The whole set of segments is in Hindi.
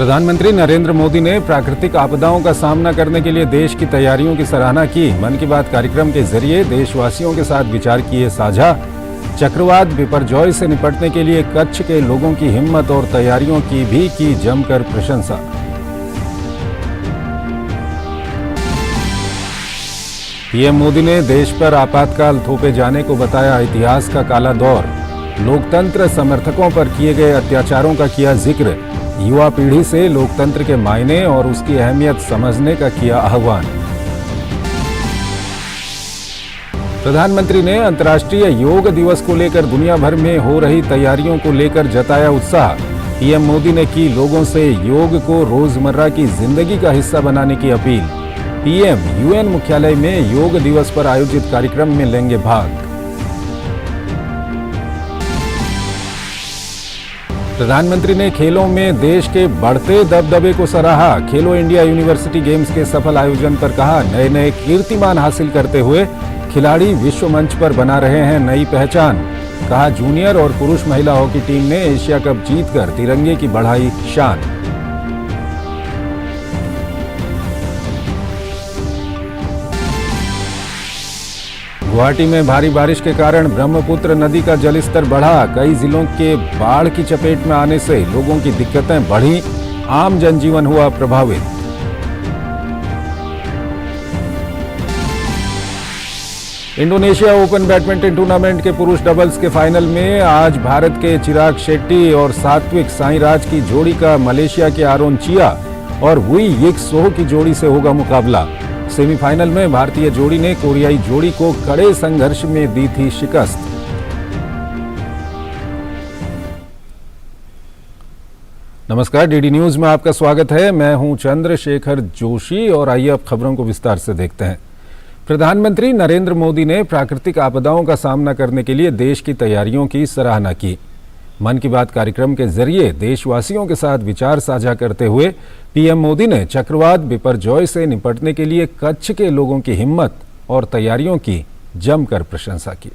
प्रधानमंत्री नरेंद्र मोदी ने प्राकृतिक आपदाओं का सामना करने के लिए देश की तैयारियों की सराहना की। मन की बात कार्यक्रम के जरिए देशवासियों के साथ विचार किए साझा। चक्रवात बिपरजॉय से निपटने के लिए कच्छ के लोगों की हिम्मत और तैयारियों की भी की जमकर प्रशंसा। पीएम मोदी ने देश पर आपातकाल थोपे जाने को बताया इतिहास का काला दौर। लोकतंत्र समर्थकों पर किए गए अत्याचारों का किया जिक्र। युवा पीढ़ी से लोकतंत्र के मायने और उसकी अहमियत समझने का किया आह्वान। प्रधानमंत्री ने अंतर्राष्ट्रीय योग दिवस को लेकर दुनिया भर में हो रही तैयारियों को लेकर जताया उत्साह। पीएम मोदी ने की लोगों से योग को रोजमर्रा की जिंदगी का हिस्सा बनाने की अपील। पीएम यूएन मुख्यालय में योग दिवस पर आयोजित कार्यक्रम में लेंगे भाग। प्रधानमंत्री ने खेलों में देश के बढ़ते दबदबे को सराहा। खेलो इंडिया यूनिवर्सिटी गेम्स के सफल आयोजन पर कहा, नए नए कीर्तिमान हासिल करते हुए खिलाड़ी विश्व मंच पर बना रहे हैं नई पहचान। कहा, जूनियर और पुरुष महिला हॉकी टीम ने एशिया कप जीतकर तिरंगे की बढ़ाई शान। गुवाहाटी में भारी बारिश के कारण ब्रह्मपुत्र नदी का जलस्तर बढ़ा। कई जिलों के बाढ़ की चपेट में आने से लोगों की दिक्कतें बढ़ी, आम जनजीवन हुआ प्रभावित। इंडोनेशिया ओपन बैडमिंटन टूर्नामेंट के पुरुष डबल्स के फाइनल में आज भारत के चिराग शेट्टी और सात्विक साईराज की जोड़ी का मलेशिया के आरोन चिया और वुई यिक सोह की जोड़ी से होगा मुकाबला। सेमीफाइनल में भारतीय जोड़ी ने कोरियाई जोड़ी को कड़े संघर्ष में दी थी शिकस्त। नमस्कार, डीडी न्यूज में आपका स्वागत है। मैं हूं चंद्रशेखर जोशी और आइए अब खबरों को विस्तार से देखते हैं। प्रधानमंत्री नरेंद्र मोदी ने प्राकृतिक आपदाओं का सामना करने के लिए देश की तैयारियों की सराहना की। मन की बात कार्यक्रम के जरिए देशवासियों के साथ विचार साझा करते हुए पीएम मोदी ने चक्रवात बिपरजॉय से निपटने के लिए कच्छ के लोगों की हिम्मत और तैयारियों की जमकर प्रशंसा की।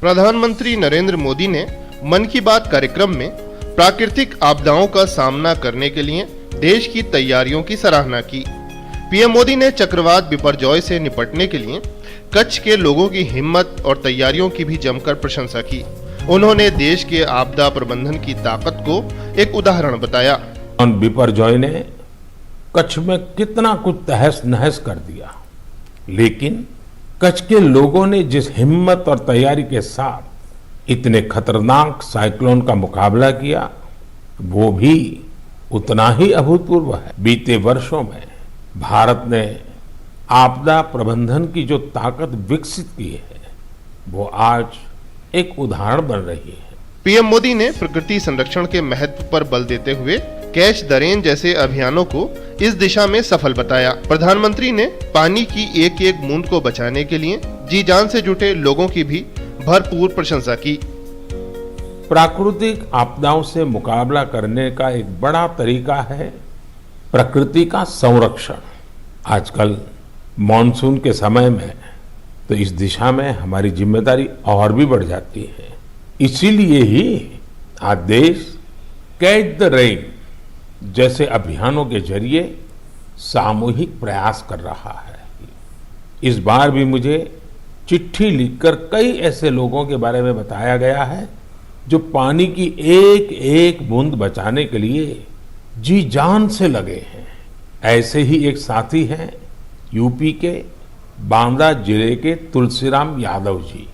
प्रधानमंत्री नरेंद्र मोदी ने मन की बात कार्यक्रम में प्राकृतिक आपदाओं का सामना करने के लिए देश की तैयारियों की सराहना की। पीएम मोदी ने चक्रवात बिपरजॉय से निपटने के लिए कच्छ के लोगों की हिम्मत और तैयारियों की भी जमकर प्रशंसा की। उन्होंने देश के आपदा प्रबंधन की ताकत को एक उदाहरण बताया। बिपरजॉय ने कच्छ में कितना कुछ तहस नहस कर दिया, लेकिन कच्छ के लोगों ने जिस हिम्मत और तैयारी के साथ इतने खतरनाक साइक्लोन का मुकाबला किया, वो भी उतना ही अभूतपूर्व है। बीते वर्षों में भारत ने आपदा प्रबंधन की जो ताकत विकसित की है, वो आज एक उदाहरण बन रही है। पीएम मोदी ने प्रकृति संरक्षण के महत्व पर बल देते हुए कैच द रेन जैसे अभियानों को इस दिशा में सफल बताया। प्रधानमंत्री ने पानी की एक एक बूंद को बचाने के लिए जी जान से जुटे लोगों की भी भरपूर प्रशंसा की। प्राकृतिक आपदाओं से मुकाबला करने का एक बड़ा तरीका है प्रकृति का संरक्षण। आजकल मॉनसून के समय में तो इस दिशा में हमारी जिम्मेदारी और भी बढ़ जाती है। इसीलिए ही आज देश कैच द रेन जैसे अभियानों के जरिए सामूहिक प्रयास कर रहा है। इस बार भी मुझे चिट्ठी लिखकर कई ऐसे लोगों के बारे में बताया गया है जो पानी की एक एक बूंद बचाने के लिए जी जान से लगे हैं। ऐसे ही एक साथी हैं यूपी के बांदा जिले के तुलसीराम यादव जी।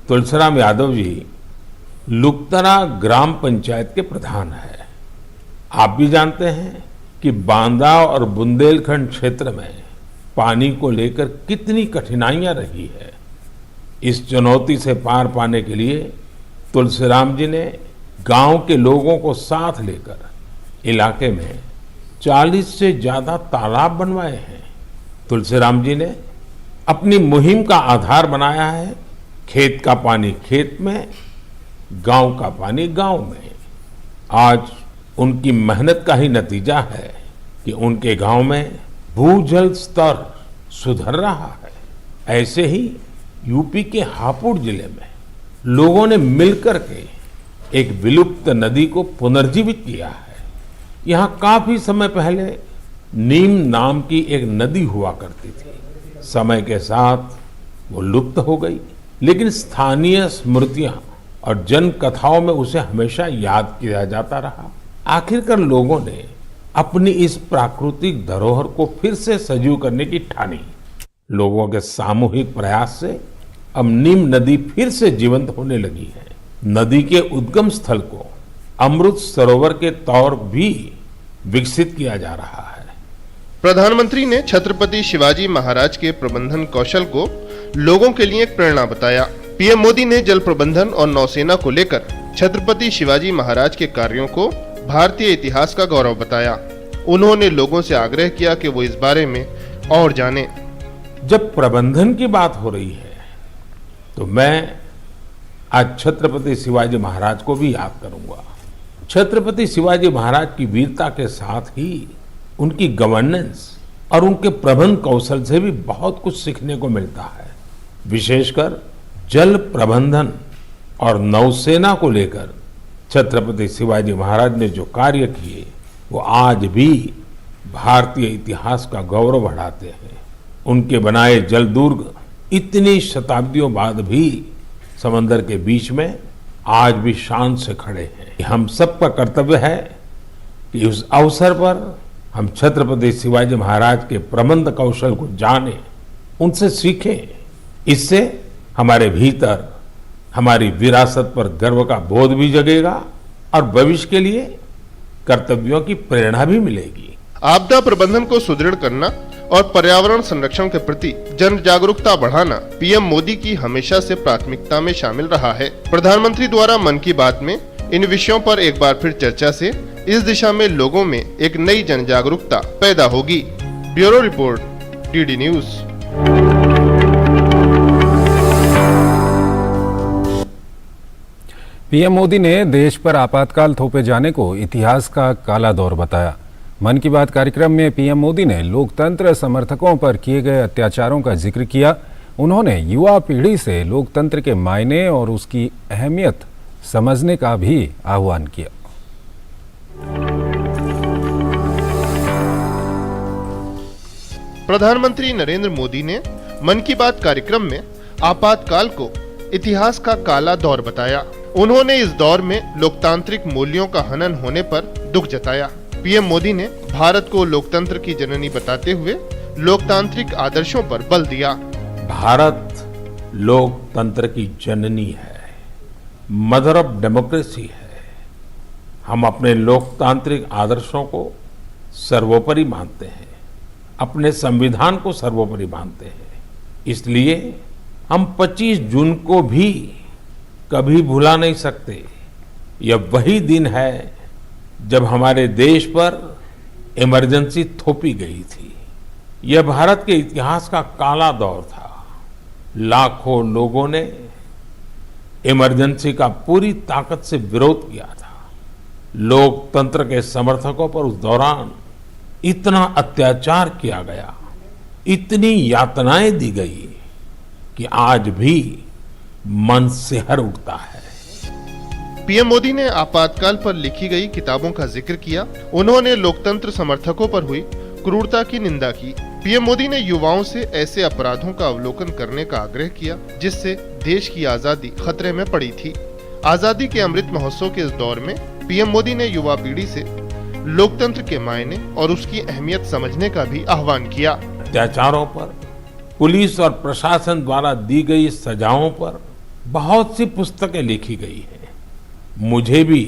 तुलसीराम यादव जी लुकतरा ग्राम पंचायत के प्रधान है। आप भी जानते हैं कि बांदा और बुंदेलखंड क्षेत्र में पानी को लेकर कितनी कठिनाइयां रही है। इस चुनौती से पार पाने के लिए तुलसीराम जी ने गांव के लोगों को साथ लेकर इलाके में 40 से ज्यादा तालाब बनवाए हैं। तुलसीराम जी ने अपनी मुहिम का आधार बनाया है खेत का पानी खेत में, गांव का पानी गांव में। आज उनकी मेहनत का ही नतीजा है कि उनके गांव में भूजल स्तर सुधर रहा है। ऐसे ही यूपी के हापुड़ जिले में लोगों ने मिलकर के एक विलुप्त नदी को पुनर्जीवित किया है। यहाँ काफी समय पहले नीम नाम की एक नदी हुआ करती थी। समय के साथ वो लुप्त हो गई, लेकिन स्थानीय स्मृतियां और जन कथाओं में उसे हमेशा याद किया जाता रहा। आखिरकार लोगों ने अपनी इस प्राकृतिक धरोहर को फिर से सजीव करने की ठानी। लोगों के सामूहिक प्रयास से अब नीम नदी फिर से जीवंत होने लगी है। नदी के उद्गम स्थल को अमृत सरोवर के तौर भी विकसित किया जा रहा है। प्रधानमंत्री ने छत्रपति शिवाजी महाराज के प्रबंधन कौशल को लोगों के लिए एक प्रेरणा बताया। पीएम मोदी ने जल प्रबंधन और नौसेना को लेकर छत्रपति शिवाजी महाराज के कार्यों को भारतीय इतिहास का गौरव बताया। उन्होंने लोगों से आग्रह किया कि वो इस बारे में और जानें। जब प्रबंधन की बात हो रही है तो मैं आज छत्रपति शिवाजी महाराज को भी याद करूंगा। छत्रपति शिवाजी महाराज की वीरता के साथ ही उनकी गवर्नेंस और उनके प्रबंध कौशल से भी बहुत कुछ सीखने को मिलता है। विशेषकर जल प्रबंधन और नौसेना को लेकर छत्रपति शिवाजी महाराज ने जो कार्य किए वो आज भी भारतीय इतिहास का गौरव बढ़ाते हैं। उनके बनाए जल दुर्ग इतनी शताब्दियों बाद भी समंदर के बीच में आज भी शान से खड़े हैं। हम सबका कर्तव्य है कि उस अवसर पर हम छत्रपति शिवाजी महाराज के प्रबंध कौशल को जानें, उनसे सीखें। इससे हमारे भीतर हमारी विरासत पर गर्व का बोध भी जगेगा और भविष्य के लिए कर्तव्यों की प्रेरणा भी मिलेगी। आपदा प्रबंधन को सुदृढ़ करना और पर्यावरण संरक्षण के प्रति जन जागरूकता बढ़ाना पीएम मोदी की हमेशा से प्राथमिकता में शामिल रहा है। प्रधानमंत्री द्वारा मन की बात में इन विषयों पर एक बार फिर चर्चा से इस दिशा में लोगों में एक नई जन जागरूकता पैदा होगी। Bureau report, DD news. PM Modi ने देश पर आपातकाल थोपे जाने को इतिहास का काला दौर बताया। मन की बात कार्यक्रम में पीएम मोदी ने लोकतंत्र समर्थकों पर किए गए अत्याचारों का जिक्र किया। उन्होंने युवा पीढ़ी से लोकतंत्र के मायने और उसकी अहमियत समझने का भी आह्वान किया। प्रधानमंत्री नरेंद्र मोदी ने मन की बात कार्यक्रम में आपातकाल को इतिहास का काला दौर बताया। उन्होंने इस दौर में लोकतांत्रिक मूल्यों का हनन होने पर दुख जताया। पीएम मोदी ने भारत को लोकतंत्र की जननी बताते हुए लोकतांत्रिक आदर्शों पर बल दिया। भारत लोकतंत्र की जननी है, मदर ऑफ डेमोक्रेसी है। हम अपने लोकतांत्रिक आदर्शों को सर्वोपरि मानते हैं, अपने संविधान को सर्वोपरि मानते हैं। इसलिए हम 25 जून को भी कभी भुला नहीं सकते। यह वही दिन है जब हमारे देश पर इमरजेंसी थोपी गई थी। यह भारत के इतिहास का काला दौर था। लाखों लोगों ने इमरजेंसी का पूरी ताकत से विरोध किया था। लोकतंत्र के समर्थकों पर उस दौरान इतना अत्याचार किया गया, इतनी यातनाएं दी गई कि आज भी मन सिहर उठता है। पीएम मोदी ने आपातकाल पर लिखी गई किताबों का जिक्र किया। उन्होंने लोकतंत्र समर्थकों पर हुई क्रूरता की निंदा की। पीएम मोदी ने युवाओं से ऐसे अपराधों का अवलोकन करने का आग्रह किया जिससे देश की आजादी खतरे में पड़ी थी। आजादी के अमृत महोत्सव के इस दौर में पीएम मोदी ने युवा पीढ़ी से लोकतंत्र के मायने और उसकी अहमियत समझने का भी आह्वान किया। अत्याचारों पर पुलिस और प्रशासन द्वारा दी गई सजाओं पर बहुत सी पुस्तकें लिखी गई है। मुझे भी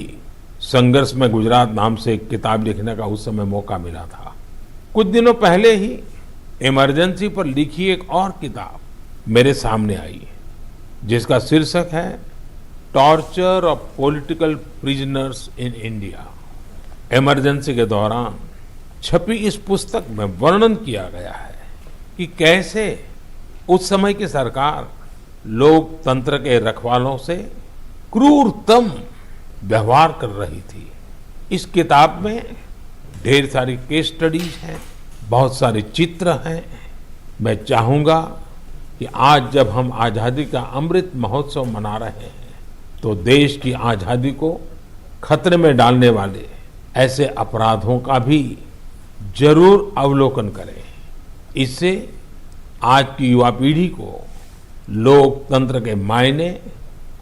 संघर्ष में गुजरात नाम से एक किताब लिखने का उस समय मौका मिला था। कुछ दिनों पहले ही इमरजेंसी पर लिखी एक और किताब मेरे सामने आई जिसका शीर्षक है torture of political prisoners in India. Emergency के दौरान छपी इस पुस्तक में वर्णन किया गया है कि कैसे उस समय की सरकार लोकतंत्र के रखवालों से क्रूरतम व्यवहार कर रही थी। इस किताब में ढेर सारी केस स्टडीज हैं, बहुत सारे चित्र हैं। मैं चाहूंगा कि आज जब हम आजादी का अमृत महोत्सव मना रहे हैं तो देश की आजादी को खतरे में डालने वाले ऐसे अपराधों का भी जरूर अवलोकन करें। इससे आज की युवा पीढ़ी को लोकतंत्र के मायने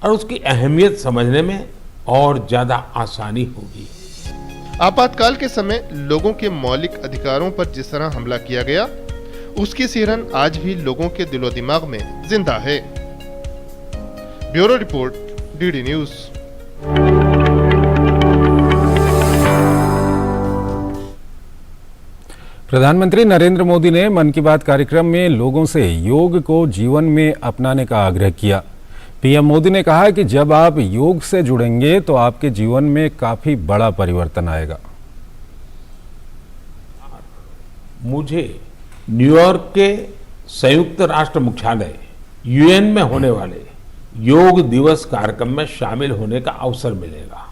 और उसकी अहमियत समझने में और ज्यादा आसानी होगी। आपातकाल के समय लोगों के मौलिक अधिकारों पर जिस तरह हमला किया गया, उसकी सिहरन आज भी लोगों के दिलो दिमाग में जिंदा है। Bureau report, DD news. प्रधानमंत्री नरेंद्र मोदी ने मन की बात कार्यक्रम में लोगों से योग को जीवन में अपनाने का आग्रह किया। पीएम मोदी ने कहा कि जब आप योग से जुड़ेंगे तो आपके जीवन में काफी बड़ा परिवर्तन आएगा। मुझे न्यूयॉर्क के संयुक्त राष्ट्र मुख्यालय यूएन में होने वाले योग दिवस कार्यक्रम में शामिल होने का अवसर मिलेगा।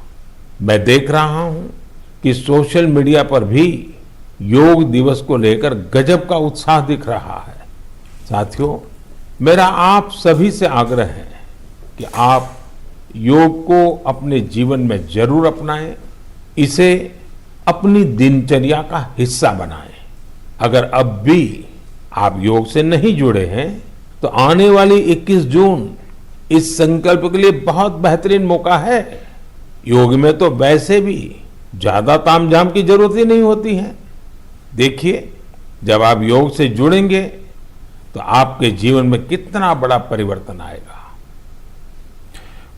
मैं देख रहा हूं कि सोशल मीडिया पर भी योग दिवस को लेकर गजब का उत्साह दिख रहा है। साथियों, मेरा आप सभी से आग्रह है कि आप योग को अपने जीवन में जरूर अपनाएं, इसे अपनी दिनचर्या का हिस्सा बनाएं। अगर अब भी आप योग से नहीं जुड़े हैं तो आने वाली 21 जून इस संकल्प के लिए बहुत बेहतरीन मौका है। योग में तो वैसे भी ज्यादा तामझाम की जरूरत ही नहीं होती है। देखिए, जब आप योग से जुड़ेंगे तो आपके जीवन में कितना बड़ा परिवर्तन आएगा।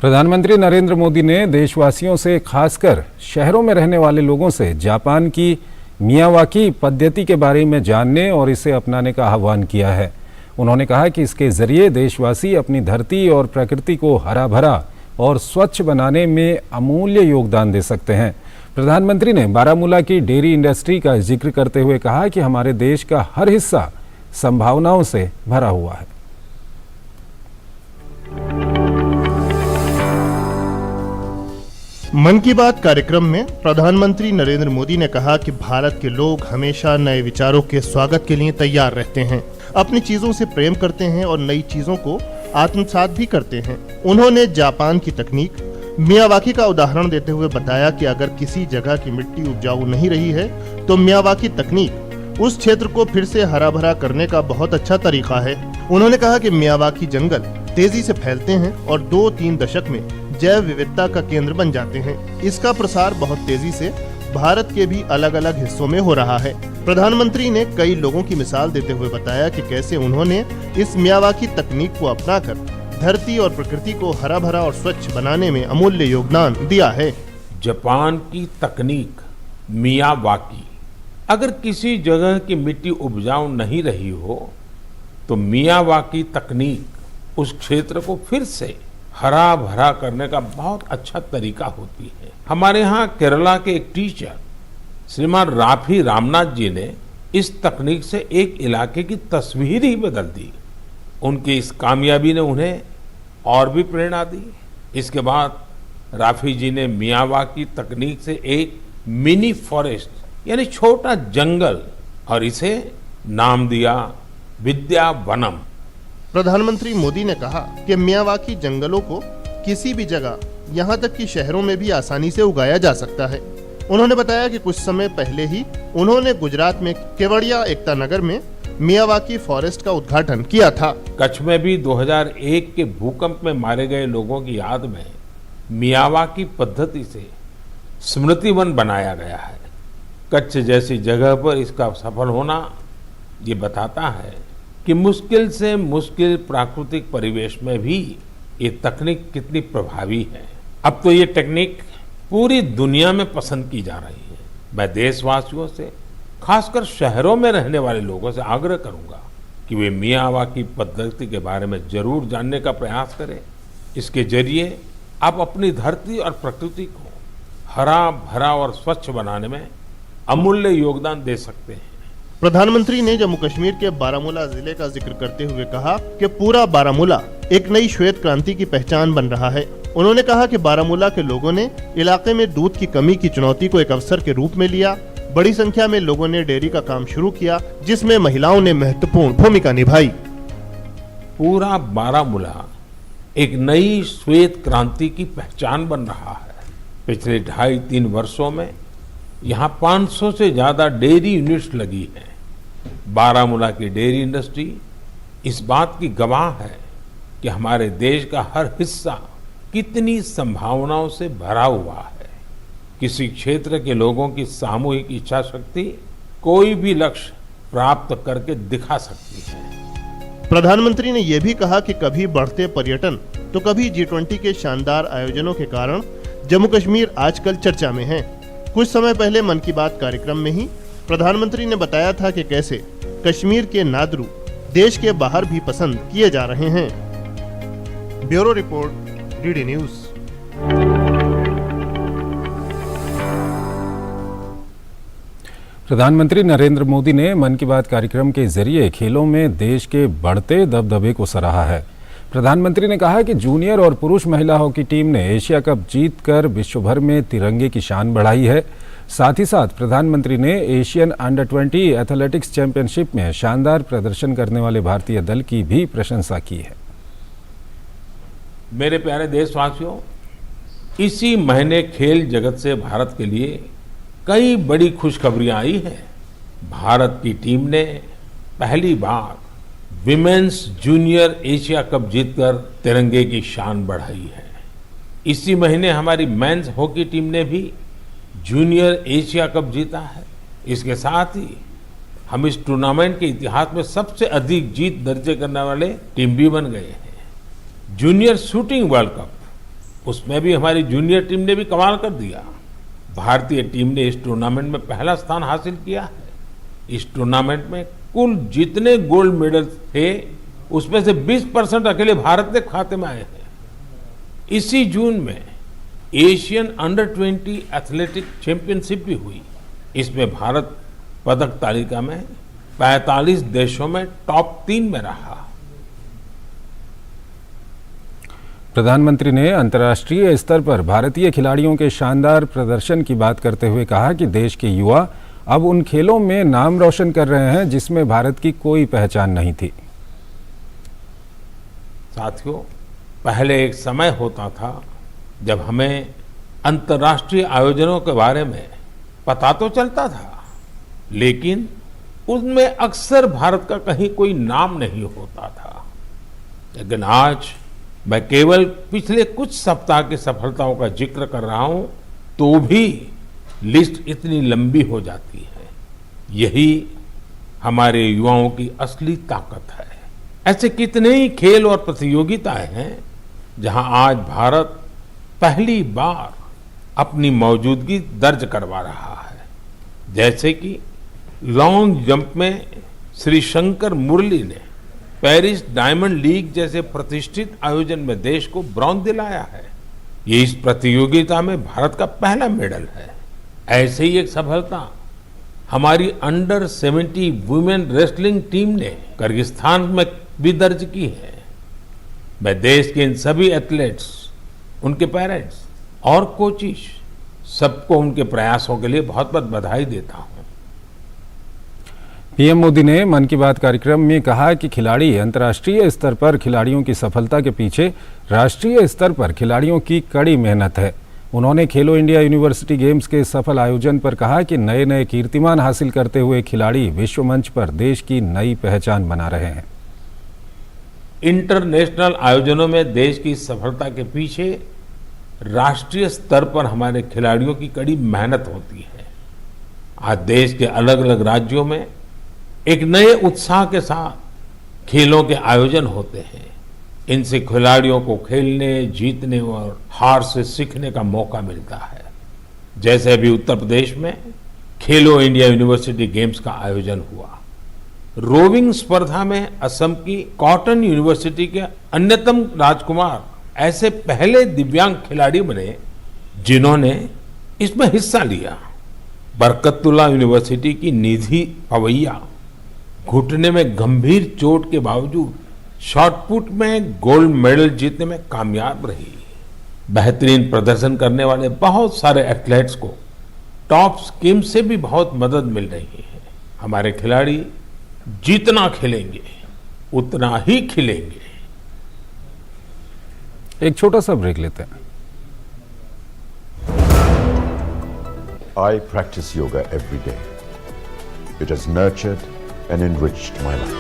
प्रधानमंत्री नरेंद्र मोदी ने देशवासियों से, खासकर शहरों में रहने वाले लोगों से जापान की मियावाकी पद्धति के बारे में जानने और इसे अपनाने का आह्वान किया है। उन्होंने कहा कि इसके जरिए देशवासी अपनी धरती और प्रकृति को हरा भरा और स्वच्छ बनाने में अमूल्य योगदान दे सकते हैं। प्रधानमंत्री ने बारामूला की डेयरी इंडस्ट्री का जिक्र करते हुए कहा कि हमारे देश का हर हिस्सा संभावनाओं से भरा हुआ है। मन की बात कार्यक्रम में प्रधानमंत्री नरेंद्र मोदी ने कहा कि भारत के लोग हमेशा नए विचारों के स्वागत के लिए तैयार रहते हैं, अपनी चीजों से प्रेम करते हैं और नई चीजों को आत्मसात भी करते हैं। उन्होंने जापान की तकनीक मियावाकी का उदाहरण देते हुए बताया कि अगर किसी जगह की मिट्टी उपजाऊ नहीं रही है तो मियावाकी तकनीक उस क्षेत्र को फिर से हरा भरा करने का बहुत अच्छा तरीका है। उन्होंने कहा कि मियावाकी जंगल तेजी से फैलते हैं और 2-3 दशक में जैव विविधता का केंद्र बन जाते हैं। इसका प्रसार बहुत तेजी से भारत के भी अलग अलग हिस्सों में हो रहा है। प्रधानमंत्री ने कई लोगों की मिसाल देते हुए बताया कि कैसे उन्होंने इस मियावाकी तकनीक को अपनाकर धरती और प्रकृति को हरा भरा और स्वच्छ बनाने में अमूल्य योगदान दिया है। जापान की तकनीक मियावाकी, अगर किसी जगह की मिट्टी उपजाऊ नहीं रही हो तो मियावाकी तकनीक उस क्षेत्र को फिर से हरा भरा करने का बहुत अच्छा तरीका होती है। हमारे यहाँ केरला के एक टीचर श्रीमान राफी रामनाथ जी ने इस तकनीक से एक इलाके की तस्वीर ही बदल दी। उनकी इस कामयाबी ने उन्हें और भी प्रेरणा दी। इसके बाद राफी जी ने मियावाकी तकनीक से एक मिनी फॉरेस्ट यानी छोटा जंगल और इसे नाम दिया विद्यावनम। प्रधानमंत्री मोदी ने कहा कि मियावाकी जंगलों को किसी भी जगह, यहाँ तक कि शहरों में भी आसानी से उगाया जा सकता है। उन्होंने बताया कि कुछ समय पहले ही उन्होंने गुजरात में केवड़िया एकता नगर में मियावाकी फॉरेस्ट का उद्घाटन किया था। कच्छ में भी 2001 के भूकंप में मारे गए लोगों की याद में मियावाकी पद्धति से स्मृति वन बनाया गया है। कच्छ जैसी जगह पर इसका सफल होना ये बताता है कि मुश्किल से मुश्किल प्राकृतिक परिवेश में भी ये तकनीक कितनी प्रभावी है। अब तो ये टेक्निक पूरी दुनिया में पसंद की जा रही है। मैं देशवासियों से, खासकर शहरों में रहने वाले लोगों से आग्रह करूंगा कि वे मियावाकी पद्धति के बारे में जरूर जानने का प्रयास करें। इसके जरिए आप अपनी धरती और प्रकृति को हरा भरा और स्वच्छ बनाने में अमूल्य योगदान दे सकते हैं। प्रधानमंत्री ने जम्मू कश्मीर के बारामूला जिले का जिक्र करते हुए कहा कि पूरा बारामूला एक नई श्वेत क्रांति की पहचान बन रहा है। उन्होंने कहा कि बारामूला के लोगों ने इलाके में दूध की कमी की चुनौती को एक अवसर के रूप में लिया। बड़ी संख्या में लोगों ने डेयरी का काम शुरू किया, जिसमें महिलाओं ने महत्वपूर्ण भूमिका निभाई। पूरा बारामूला एक नई श्वेत क्रांति की पहचान बन रहा है। पिछले 2.5-3 वर्षों में यहाँ 500 से ज्यादा डेयरी यूनिट्स लगी हैं। बारामूला की डेयरी इंडस्ट्री इस बात की गवाह है कि हमारे देश का हर हिस्सा कितनी संभावनाओं से भरा हुआ है। किसी क्षेत्र के लोगों की सामूहिक इच्छा शक्ति कोई भी लक्ष्य प्राप्त करके दिखा सकती है। प्रधानमंत्री ने यह भी कहा कि कभी बढ़ते पर्यटन तो कभी G20 के शानदार आयोजनों के कारण जम्मू कश्मीर आजकल चर्चा में है। कुछ समय पहले मन की बात कार्यक्रम में ही प्रधानमंत्री ने बताया था कि कैसे कश्मीर के नादरू देश के बाहर भी पसंद किए जा रहे हैं। Bureau report, DD news. प्रधानमंत्री नरेंद्र मोदी ने मन की बात कार्यक्रम के जरिए खेलों में देश के बढ़ते दबदबे को सराहा है। प्रधानमंत्री ने कहा कि जूनियर और पुरुष महिला हॉकी टीम ने एशिया कप जीतकर विश्व भर में तिरंगे की शान बढ़ाई है। साथ ही साथ प्रधानमंत्री ने एशियन अंडर 20 एथलेटिक्स चैंपियनशिप में शानदार प्रदर्शन करने वाले भारतीय दल की भी प्रशंसा की है। मेरे प्यारे देशवासियों, इसी महीने खेल जगत से भारत के लिए कई बड़ी खुशखबरियां आई हैं। भारत की टीम ने पहली बार विमेन्स जूनियर एशिया कप जीतकर तिरंगे की शान बढ़ाई है। इसी महीने हमारी मेंस हॉकी टीम ने भी जूनियर एशिया कप जीता है। इसके साथ ही हम इस टूर्नामेंट के इतिहास में सबसे अधिक जीत दर्ज करने वाले टीम भी बन गए हैं। जूनियर शूटिंग वर्ल्ड कप, उसमें भी हमारी जूनियर टीम ने भी कमाल कर दिया। भारतीय टीम ने इस टूर्नामेंट में पहला स्थान हासिल किया है। इस टूर्नामेंट में कुल जितने गोल्ड मेडल थे उसमें से 20% अकेले भारत के खाते में आए हैं। इसी जून में एशियन अंडर 20 एथलेटिक चैंपियनशिप भी हुई। इसमें भारत पदक तालिका में 45 देशों में टॉप 3 में रहा। प्रधानमंत्री ने अंतर्राष्ट्रीय स्तर पर भारतीय खिलाड़ियों के शानदार प्रदर्शन की बात करते हुए कहा कि देश के युवा अब उन खेलों में नाम रोशन कर रहे हैं जिसमें भारत की कोई पहचान नहीं थी। साथियों, पहले एक समय होता था जब हमें अंतर्राष्ट्रीय आयोजनों के बारे में पता तो चलता था, लेकिन उनमें अक्सर भारत का कहीं कोई नाम नहीं होता था। लेकिन आज मैं केवल पिछले कुछ सप्ताह की सफलताओं का जिक्र कर रहा हूं तो भी लिस्ट इतनी लंबी हो जाती है। यही हमारे युवाओं की असली ताकत है। ऐसे कितने ही खेल और प्रतियोगिताएं हैं जहां आज भारत पहली बार अपनी मौजूदगी दर्ज करवा रहा है। जैसे कि लॉन्ग जंप में श्री शंकर मुरली ने पेरिस डायमंड लीग जैसे प्रतिष्ठित आयोजन में देश को ब्रॉन्ज दिलाया है। ये इस प्रतियोगिता में भारत का पहला मेडल है। ऐसे ही एक सफलता हमारी अंडर 70 वुमेन रेसलिंग टीम ने किर्गिस्तान में भी दर्ज की है। मैं देश के इन सभी एथलीट्स, उनके पेरेंट्स और कोचिज सबको उनके प्रयासों के लिए बहुत बहुत बधाई देता हूं। पीएम मोदी ने मन की बात कार्यक्रम में कहा कि खिलाड़ी अंतर्राष्ट्रीय स्तर पर खिलाड़ियों की सफलता के पीछे राष्ट्रीय स्तर पर खिलाड़ियों की कड़ी मेहनत है। उन्होंने खेलो इंडिया यूनिवर्सिटी गेम्स के सफल आयोजन पर कहा कि नए नए कीर्तिमान हासिल करते हुए खिलाड़ी विश्व मंच पर देश की नई पहचान बना रहे हैं। इंटरनेशनल आयोजनों में देश की सफलता के पीछे राष्ट्रीय स्तर पर हमारे खिलाड़ियों की कड़ी मेहनत होती है। आज देश के अलग अलग राज्यों में एक नए उत्साह के साथ खेलों के आयोजन होते हैं। इनसे खिलाड़ियों को खेलने, जीतने और हार से सीखने का मौका मिलता है। जैसे अभी उत्तर प्रदेश में खेलो इंडिया यूनिवर्सिटी गेम्स का आयोजन हुआ। रोविंग स्पर्धा में असम की कॉटन यूनिवर्सिटी के अन्यतम राजकुमार ऐसे पहले दिव्यांग खिलाड़ी बने जिन्होंने इसमें हिस्सा लिया। बरकतुल्ला यूनिवर्सिटी की निधि पवैया घुटने में गंभीर चोट के बावजूद शॉटपुट में गोल्ड मेडल जीतने में कामयाब रही। बेहतरीन प्रदर्शन करने वाले बहुत सारे एथलीट्स को टॉप स्कीम से भी बहुत मदद मिल रही है। हमारे खिलाड़ी जितना खेलेंगे उतना ही खिलेंगे। एक छोटा सा ब्रेक लेते हैं। I practice yoga every day. It has nurtured and enriched my life.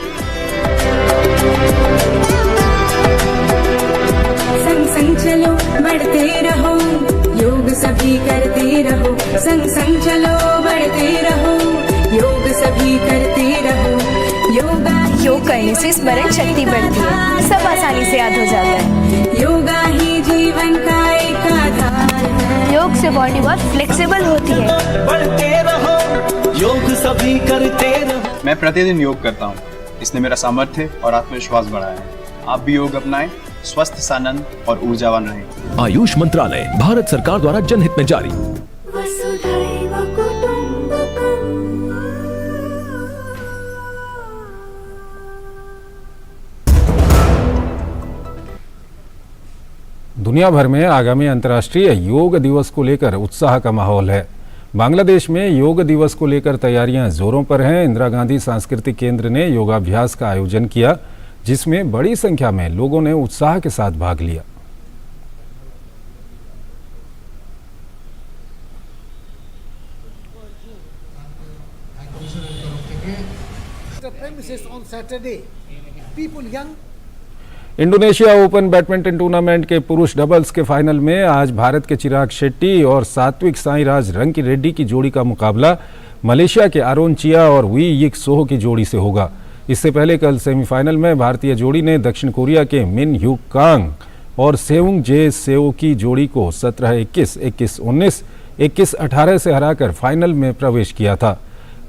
संग संग चलो बढ़ते रहो, योग सभी करते रहो। संग संग चलो बढ़ते रहो, योग सभी करते रहो। योग करने से स्मरण शक्ति बढ़ती है, सब आसानी से याद हो जाता है। योगा ही जीवन का एक आधार है। योग से बॉडी बहुत फ्लेक्सिबल होती है। बढ़ते रहो, योग सभी करते रहो। मैं प्रतिदिन योग करता हूँ, इसने मेरा सामर्थ्य और आत्मविश्वास बढ़ाया है। आप भी योग अपनाएं, स्वस्थ, सानंद और ऊर्जावान रहें। आयुष मंत्रालय, भारत सरकार द्वारा जनहित में जारी। वसुधैव कुटुम्बकम्। दुनिया भर में आगामी अंतर्राष्ट्रीय योग दिवस को लेकर उत्साह का माहौल है। बांग्लादेश में योग दिवस को लेकर तैयारियां जोरों पर हैं। इंदिरा गांधी सांस्कृतिक केंद्र ने योगाभ्यास का आयोजन किया, जिसमें बड़ी संख्या में लोगों ने उत्साह के साथ भाग लिया। इंडोनेशिया ओपन बैडमिंटन टूर्नामेंट के पुरुष डबल्स के फाइनल में आज भारत के चिराग शेट्टी और सात्विक साईराज रंकी रेड्डी की जोड़ी का मुकाबला मलेशिया के आरोन चिया और वी यिक सोह की जोड़ी से होगा। इससे पहले कल सेमीफाइनल में भारतीय जोड़ी ने दक्षिण कोरिया के मिन ह्यूक कांग और सेउंग जे सेओ की जोड़ी को 17-21, 21-19, 21-18 से हराकर फाइनल में प्रवेश किया था।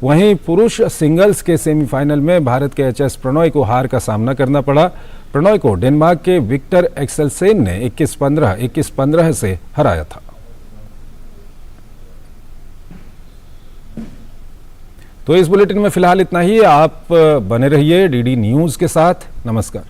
वहीं पुरुष सिंगल्स के सेमीफाइनल में भारत के एच.एस. प्रणॉय को हार का सामना करना पड़ा। प्रणॉय को डेनमार्क के विक्टर एक्सेलसेन ने 21-15, 21-15 से हराया था। तो इस बुलेटिन में फिलहाल इतना ही। आप बने रहिए डीडी न्यूज के साथ। नमस्कार।